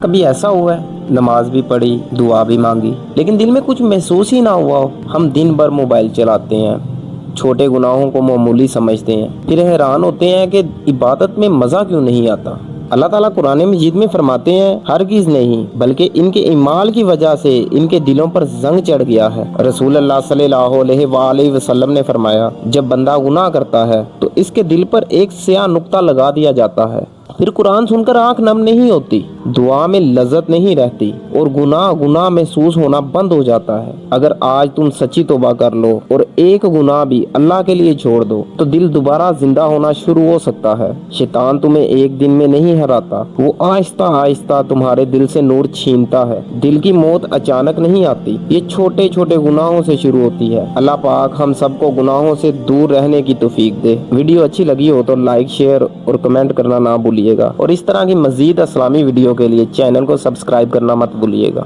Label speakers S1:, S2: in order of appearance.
S1: کبھی ایسا ہوا ہے نماز بھی پڑھی دعا بھی مانگی لیکن دل میں کچھ محسوس ہی نہ ہوا ہو؟ ہم دن بھر موبائل چلاتے ہیں، چھوٹے گناہوں کو معمولی سمجھتے ہیں، پھر حیران ہوتے ہیں کہ عبادت میں مزہ کیوں نہیں آتا۔ اللہ تعالیٰ قرآن مجید میں فرماتے ہیں ہرگز نہیں بلکہ ان کے اعمال کی وجہ سے ان کے دلوں پر زنگ چڑھ گیا ہے۔ رسول اللہ صلی اللہ علیہ وآلہ وسلم نے فرمایا جب بندہ گناہ کرتا ہے تو اس کے دل پر ایک سیاہ نقطہ لگا دیا جاتا ہے، پھر قرآن سن کر آنکھ نم نہیں ہوتی، دعا میں لذت نہیں رہتی اور گناہ محسوس ہونا بند ہو جاتا ہے۔ اگر آج تم سچی توبہ کر لو اور ایک گناہ بھی اللہ کے لیے چھوڑ دو تو دل دوبارہ زندہ ہونا شروع ہو سکتا ہے۔ شیطان تمہیں ایک دن میں نہیں ہراتا، وہ آہستہ آہستہ تمہارے دل سے نور چھینتا ہے۔ دل کی موت اچانک نہیں آتی، یہ چھوٹے چھوٹے گناہوں سے شروع ہوتی ہے۔ اللہ پاک ہم سب کو گناہوں سے دور رہنے کی توفیق دے۔ ویڈیو اچھی لگی ہو تو لائک، شیئر اور کمنٹ کرنا نہ بھولیے گا، اور اس طرح کی مزید اسلامی ویڈیو کے لیے چینل کو سبسکرائب کرنا مت بھولیے گا۔